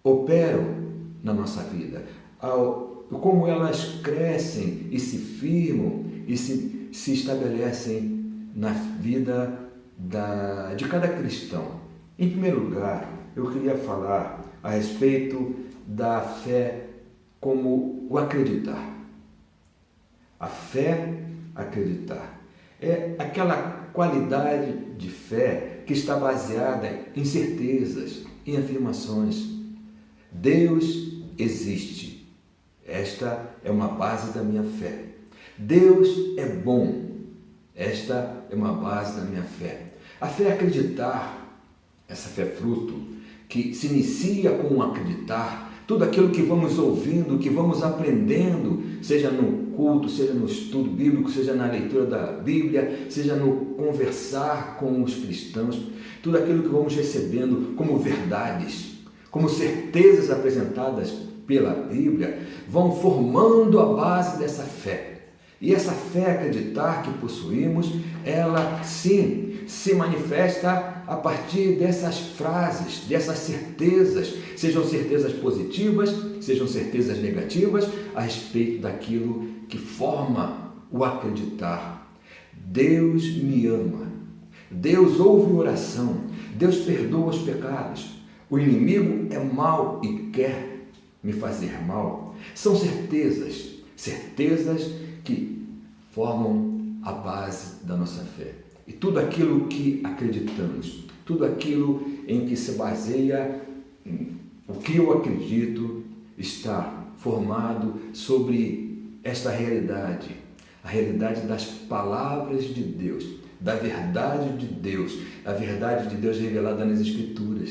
operam na nossa vida, como elas crescem e se firmam e se estabelecem na vida de cada cristão. Em primeiro lugar, eu queria falar a respeito da fé como o acreditar. A fé, acreditar, é aquela qualidade de fé que está baseada em certezas, em afirmações. Deus existe. Esta é uma base da minha fé. Deus é bom. Esta é uma base da minha fé. A fé é acreditar, essa fé fruto, que se inicia com o acreditar, tudo aquilo que vamos ouvindo, que vamos aprendendo, seja no culto, seja no estudo bíblico, seja na leitura da Bíblia, seja no conversar com os cristãos, tudo aquilo que vamos recebendo como verdades, como certezas apresentadas pela Bíblia, vão formando a base dessa fé. E essa fé acreditar que possuímos, ela sim se manifesta a partir dessas frases, dessas certezas, sejam certezas positivas, sejam certezas negativas, a respeito daquilo que forma o acreditar. Deus me ama, Deus ouve oração, Deus perdoa os pecados, o inimigo é mau e quer me fazer mal. São certezas que formam a base da nossa fé. E tudo aquilo que acreditamos, tudo aquilo em que se baseia o que eu acredito, está formado sobre esta realidade, a realidade das palavras de Deus, da verdade de Deus, a verdade de Deus revelada nas Escrituras,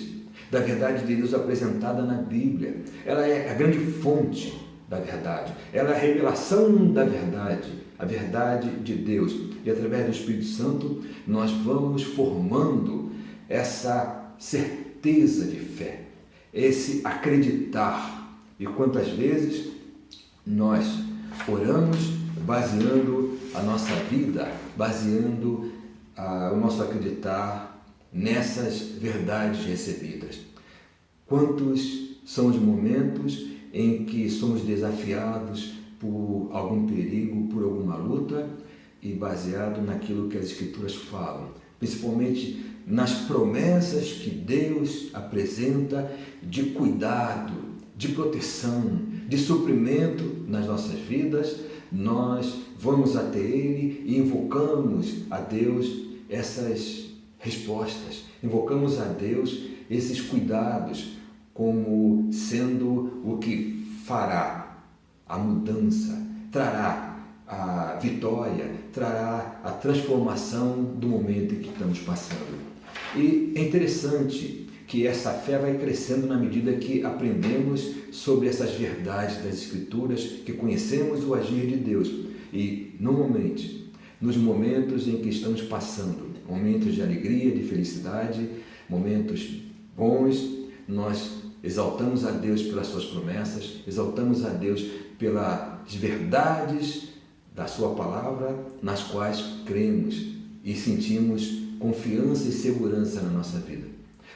da verdade de Deus apresentada na Bíblia. Ela é a grande fonte da verdade, ela é a revelação da verdade, a verdade de Deus. E através do Espírito Santo nós vamos formando essa certeza de fé, esse acreditar. E quantas vezes nós oramos baseando a nossa vida, baseando o nosso acreditar nessas verdades recebidas. Quantos são os momentos em que somos desafiados por algum perigo, por alguma luta, e baseado naquilo que as Escrituras falam, principalmente nas promessas que Deus apresenta de cuidado, de proteção, de suprimento nas nossas vidas, nós vamos até Ele e invocamos a Deus essas respostas, invocamos a Deus esses cuidados como sendo o que fará a mudança, trará a vitória, trará a transformação do momento em que estamos passando. E é interessante que essa fé vai crescendo na medida que aprendemos sobre essas verdades das Escrituras, que conhecemos o agir de Deus. E normalmente, nos momentos em que estamos passando, momentos de alegria, de felicidade, momentos bons, nós exaltamos a Deus pelas suas promessas, exaltamos a Deus pelas verdades da sua palavra, nas quais cremos e sentimos confiança e segurança na nossa vida.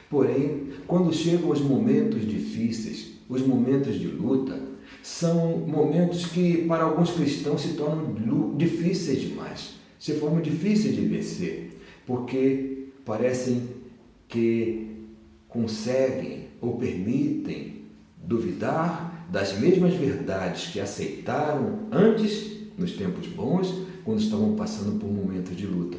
Porém, quando chegam os momentos difíceis, os momentos de luta, são momentos que para alguns cristãos se tornam difíceis demais, se formam difíceis de vencer, porque parecem que conseguem ou permitem duvidar das mesmas verdades que aceitaram antes, nos tempos bons, quando estavam passando por momentos de luta.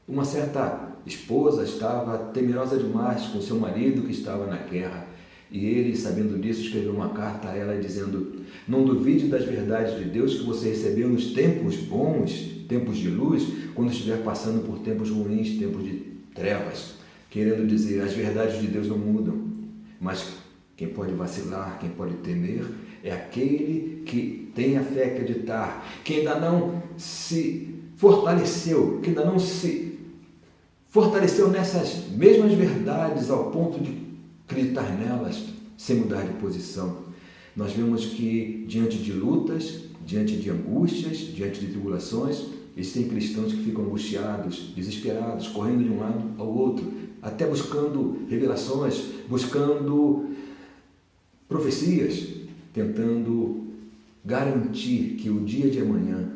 Uma certa esposa estava temerosa demais com seu marido que estava na guerra, e ele, sabendo disso, escreveu uma carta a ela dizendo: não duvide das verdades de Deus que você recebeu nos tempos bons, tempos de luz, quando estiver passando por tempos ruins, tempos de trevas. Querendo dizer, as verdades de Deus não mudam, mas quem pode vacilar, quem pode temer, é aquele que tem a fé acreditar, que ainda não se fortaleceu, que ainda não se fortaleceu nessas mesmas verdades ao ponto de acreditar nelas sem mudar de posição. Nós vemos que diante de lutas, diante de angústias, diante de tribulações, existem cristãos que ficam angustiados, desesperados, correndo de um lado ao outro, até buscando revelações, buscando profecias, tentando garantir que o dia de amanhã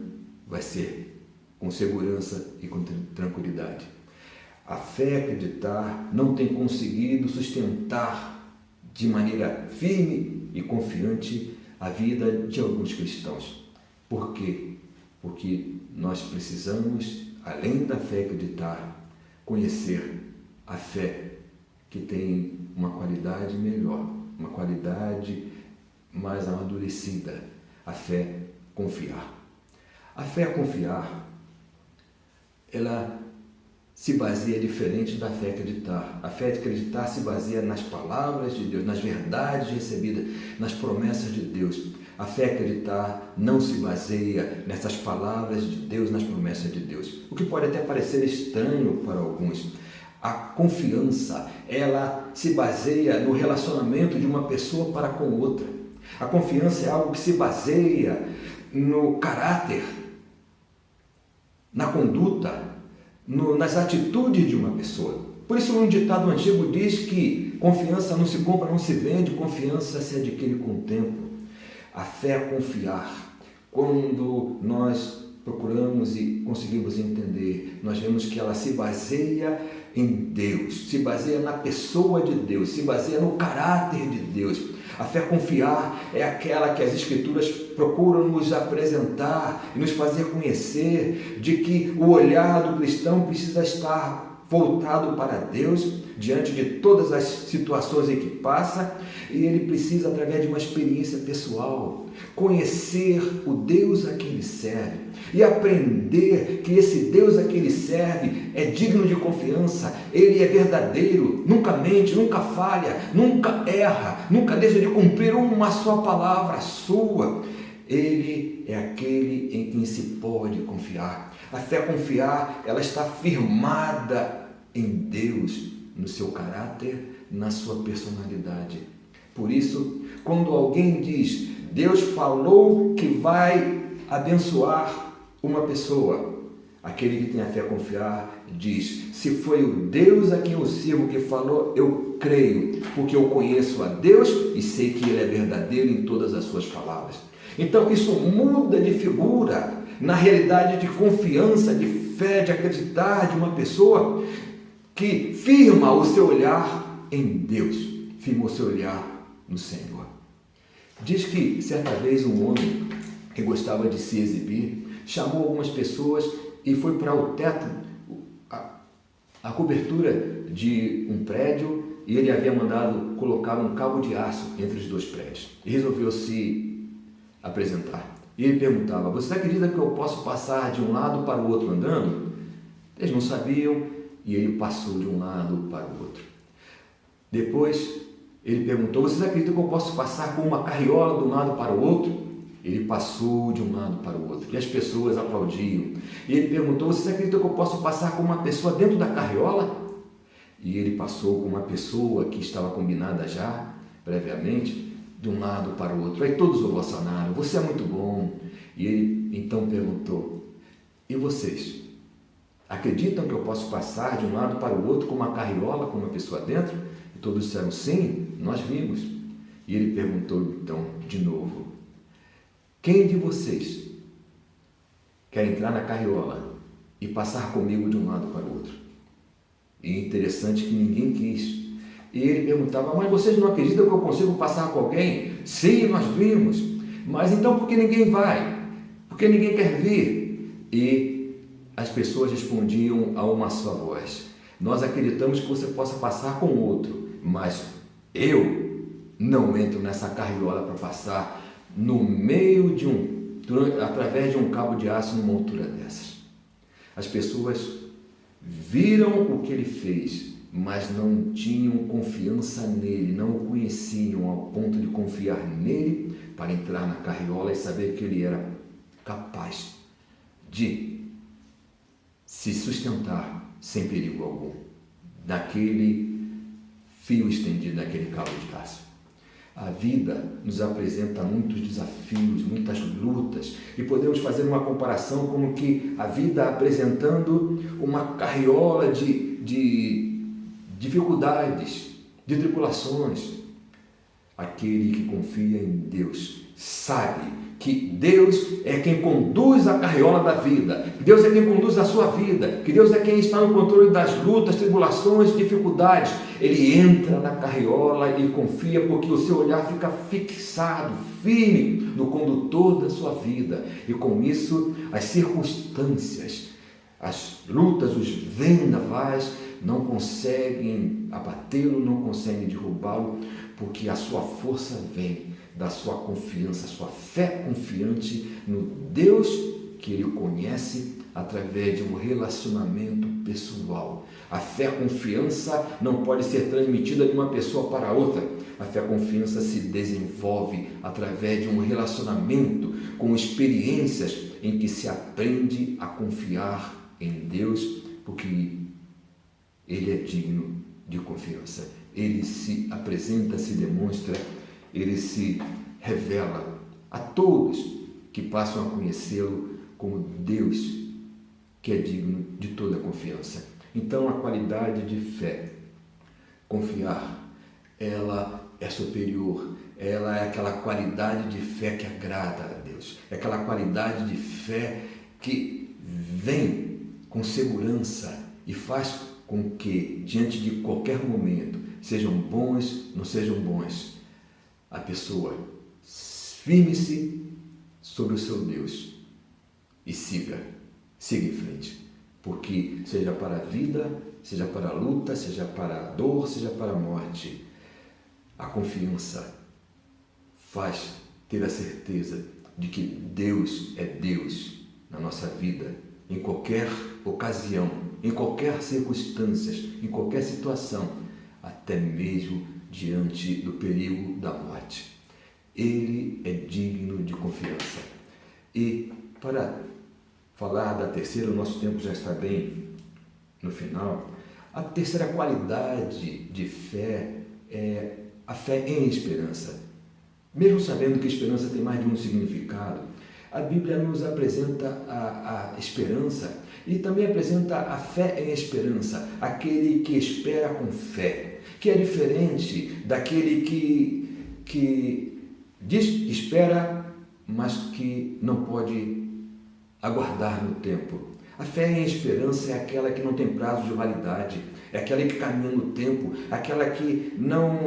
vai ser com segurança e com tranquilidade. A fé acreditar não tem conseguido sustentar de maneira firme e confiante a vida de alguns cristãos. Por quê? Porque nós precisamos, além da fé acreditar, conhecer a fé que tem uma qualidade melhor, uma qualidade mais amadurecida, a fé confiar. A fé confiar, ela se baseia diferente da fé acreditar. A fé acreditar se baseia nas palavras de Deus, nas verdades recebidas, nas promessas de Deus. A fé acreditar não se baseia nessas palavras de Deus, nas promessas de Deus. O que pode até parecer estranho para alguns. A confiança, ela se baseia no relacionamento de uma pessoa para com outra. A confiança é algo que se baseia no caráter, na conduta, nas atitudes de uma pessoa. Por isso um ditado antigo diz que confiança não se compra, não se vende, confiança se adquire com o tempo. A fé é confiar. Quando nós procuramos e conseguimos entender, nós vemos que ela se baseia em Deus, se baseia na pessoa de Deus, se baseia no caráter de Deus. A fé confiar é aquela que as Escrituras procuram nos apresentar e nos fazer conhecer de que o olhar do cristão precisa estar voltado para Deus diante de todas as situações em que passa, e ele precisa, através de uma experiência pessoal, conhecer o Deus a quem ele serve e aprender que esse Deus a quem ele serve é digno de confiança, ele é verdadeiro, nunca mente, nunca falha, nunca erra, nunca deixa de cumprir uma só palavra sua. Ele é aquele em quem se pode confiar. A fé confiar, ela está firmada em Deus, no seu caráter, na sua personalidade. Por isso, quando alguém diz, Deus falou que vai abençoar uma pessoa, aquele que tem a fé confiar diz, se foi o Deus a quem eu sirvo que falou, eu creio, porque eu conheço a Deus e sei que Ele é verdadeiro em todas as suas palavras. Então isso muda de figura na realidade de confiança, de fé, de acreditar de uma pessoa que firma o seu olhar em Deus, firma o seu olhar no Senhor. Diz que certa vez um homem que gostava de se exibir chamou algumas pessoas e foi para o teto, a cobertura de um prédio, e ele havia mandado colocar um cabo de aço entre os dois prédios e resolveu se apresentar. E ele perguntava, você acredita que eu posso passar de um lado para o outro andando? Eles não sabiam. E ele passou de um lado para o outro. Depois, ele perguntou, vocês acreditam que eu posso passar com uma carriola de um lado para o outro? Ele passou de um lado para o outro. E as pessoas aplaudiam. E ele perguntou, vocês acreditam que eu posso passar com uma pessoa dentro da carriola? E ele passou com uma pessoa que estava combinada já, previamente, de um lado para o outro. Aí todos ovacionaram, você é muito bom. E ele então perguntou, e vocês? Acreditam que eu posso passar de um lado para o outro com uma carriola, com uma pessoa dentro? E todos disseram, sim, nós vimos. E ele perguntou então de novo, quem de vocês quer entrar na carriola e passar comigo de um lado para o outro? E interessante que ninguém quis. E ele perguntava, mas vocês não acreditam que eu consigo passar com alguém? Sim, nós vimos. Mas então por que ninguém vai? Por que ninguém quer vir? E as pessoas respondiam a uma só voz, nós acreditamos que você possa passar com outro, mas eu não entro nessa carriola para passar no meio através de um cabo de aço numa altura dessas. As pessoas viram o que ele fez, mas não tinham confiança nele, não o conheciam ao ponto de confiar nele para entrar na carriola e saber que ele era capaz de se sustentar sem perigo algum, naquele fio estendido, naquele cabo de aço. A vida nos apresenta muitos desafios, muitas lutas, e podemos fazer uma comparação como que a vida apresentando uma carriola de dificuldades, de tribulações. Aquele que confia em Deus sabe que Deus é quem conduz a carriola da vida, que Deus é quem conduz a sua vida, que Deus é quem está no controle das lutas, tribulações, dificuldades. Ele entra na carriola e confia, porque o seu olhar fica fixado, firme no condutor da sua vida. E com isso, as circunstâncias, as lutas, os vendavais não conseguem abatê-lo, não conseguem derrubá-lo, porque a sua força vem da sua confiança, sua fé confiante no Deus que ele conhece através de um relacionamento pessoal. A fé confiança não pode ser transmitida de uma pessoa para outra. A fé confiança se desenvolve através de um relacionamento com experiências em que se aprende a confiar em Deus, porque ele é digno de confiança. Ele se apresenta, se demonstra, ele se revela a todos que passam a conhecê-lo como Deus que é digno de toda confiança. Então, a qualidade de fé, confiar, ela é superior, ela é aquela qualidade de fé que agrada a Deus, é aquela qualidade de fé que vem com segurança e faz com que, diante de qualquer momento, sejam bons, não sejam bons, a pessoa firme-se sobre o seu Deus e siga em frente, porque seja para a vida, seja para a luta, seja para a dor, seja para a morte, a confiança faz ter a certeza de que Deus é Deus na nossa vida, em qualquer ocasião, em qualquer circunstância, em qualquer situação, até mesmo diante do perigo da morte. Ele é digno de confiança. E para falar da terceira, o nosso tempo já está bem no final. A terceira qualidade de fé é a fé em esperança. Mesmo sabendo que esperança tem mais de um significado, a Bíblia nos apresenta a esperança e também apresenta a fé em esperança, aquele que espera com fé, que é diferente daquele que diz que espera, mas que não pode aguardar no tempo. A fé em esperança é aquela que não tem prazo de validade, é aquela que caminha no tempo, aquela que não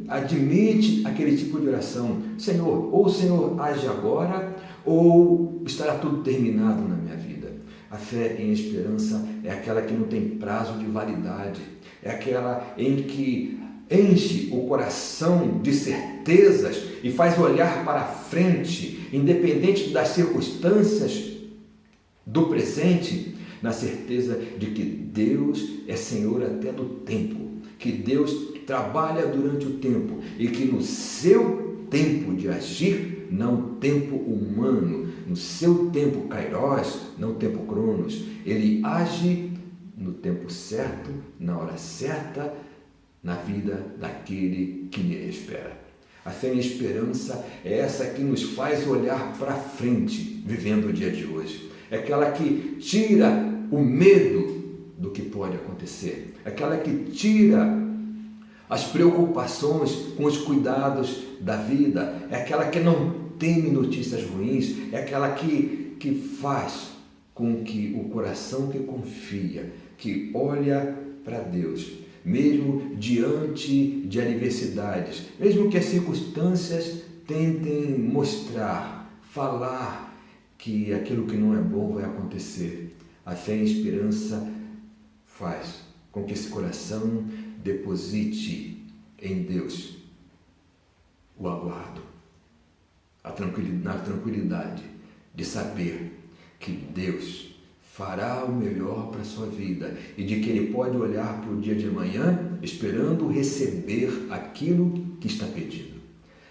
admite aquele tipo de oração. Senhor, ou o Senhor age agora, ou estará tudo terminado na minha vida. A fé em esperança é aquela que não tem prazo de validade, é aquela em que enche o coração de certezas e faz olhar para frente, independente das circunstâncias do presente, na certeza de que Deus é Senhor até do tempo, que Deus trabalha durante o tempo e que no seu tempo de agir, não tempo humano, no seu tempo kairos, não tempo cronos, ele age no tempo certo, na hora certa, na vida daquele que nele espera. A fé em esperança é essa que nos faz olhar para frente, vivendo o dia de hoje. É aquela que tira o medo do que pode acontecer. É aquela que tira as preocupações com os cuidados da vida. É aquela que não teme notícias ruins. É aquela que faz com que o coração que confia, que olha para Deus, mesmo diante de adversidades, mesmo que as circunstâncias tentem mostrar, falar que aquilo que não é bom vai acontecer. A fé em esperança faz com que esse coração deposite em Deus o aguardo, na tranquilidade de saber que Deus fará o melhor para a sua vida e de que Ele pode olhar para o dia de amanhã esperando receber aquilo que está pedindo.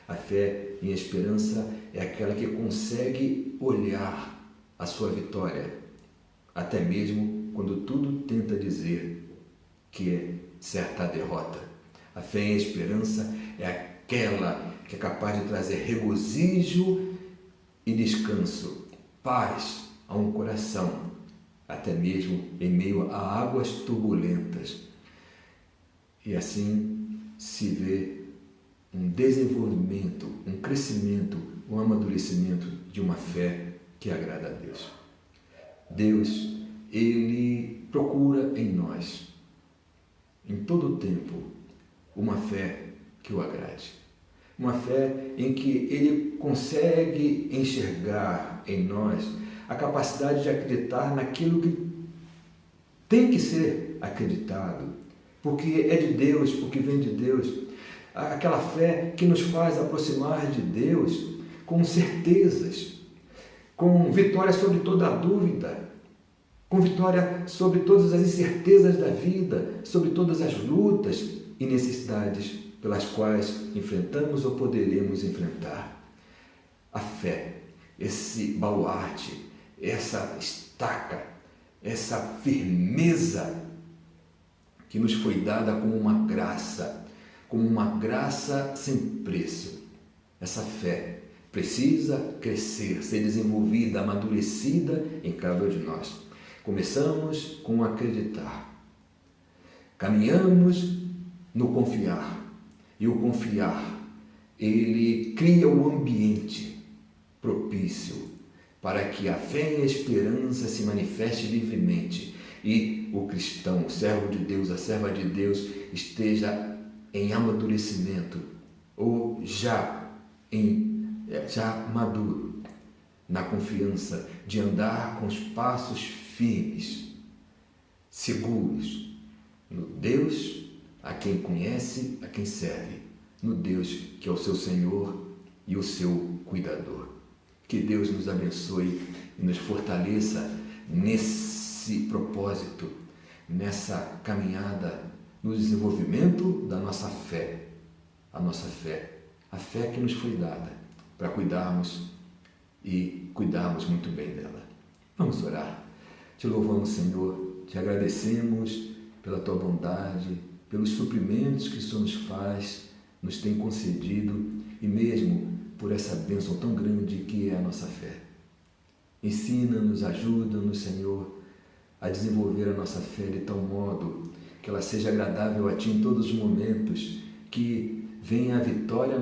A fé em esperança é aquela que consegue olhar a sua vitória, até mesmo quando tudo tenta dizer que é certa a derrota. A fé e a esperança é aquela que é capaz de trazer regozijo e descanso, paz a um coração, até mesmo em meio a águas turbulentas. E assim se vê um desenvolvimento, um crescimento, um amadurecimento de uma fé que agrada a Deus. Deus, Ele procura em nós, em todo o tempo, uma fé que o agrade. Uma fé em que Ele consegue enxergar em nós a capacidade de acreditar naquilo que tem que ser acreditado, porque é de Deus, porque vem de Deus. Aquela fé que nos faz aproximar de Deus com certezas, com vitória sobre toda a dúvida, com vitória sobre todas as incertezas da vida, sobre todas as lutas e necessidades pelas quais enfrentamos ou poderemos enfrentar. A fé, esse baluarte, essa estaca, essa firmeza que nos foi dada como uma graça sem preço. Essa fé precisa crescer, ser desenvolvida, amadurecida em cada um de nós. Começamos com acreditar, caminhamos no confiar, e o confiar, ele cria o ambiente propício para que a fé e a esperança se manifeste livremente e o cristão, o servo de Deus, a serva de Deus esteja em amadurecimento ou já maduro na confiança de andar com os passos firmes, seguros no Deus a quem conhece, a quem serve, no Deus que é o seu Senhor e o seu cuidador. Que Deus nos abençoe e nos fortaleça nesse propósito, nessa caminhada, no desenvolvimento da nossa fé, a fé que nos foi dada para cuidarmos e cuidarmos muito bem dela. Vamos orar. Te louvamos, Senhor, te agradecemos pela tua bondade, pelos suprimentos que o Senhor nos faz, nos tem concedido e mesmo por essa bênção tão grande que é a nossa fé. Ensina-nos, ajuda-nos, Senhor, a desenvolver a nossa fé de tal modo que ela seja agradável a Ti em todos os momentos, que venha a vitória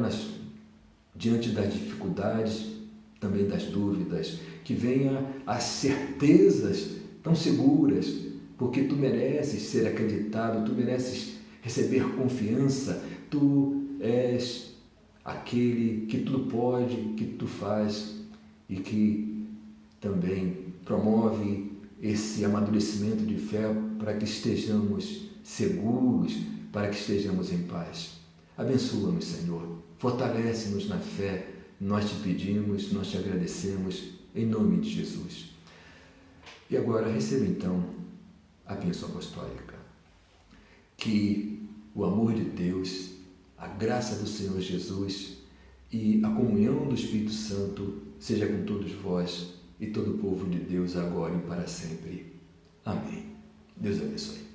diante das dificuldades, também das dúvidas, que venha as certezas tão seguras, porque Tu mereces ser acreditado, Tu mereces receber confiança, Tu és aquele que tudo pode, que tudo faz e que também promove esse amadurecimento de fé para que estejamos seguros, para que estejamos em paz. Abençoa-nos, Senhor, fortalece-nos na fé, nós te pedimos, nós te agradecemos, em nome de Jesus. E agora receba então a bênção apostólica. Que o amor de Deus, a graça do Senhor Jesus e a comunhão do Espírito Santo seja com todos vós e todo o povo de Deus agora e para sempre. Amém. Deus abençoe.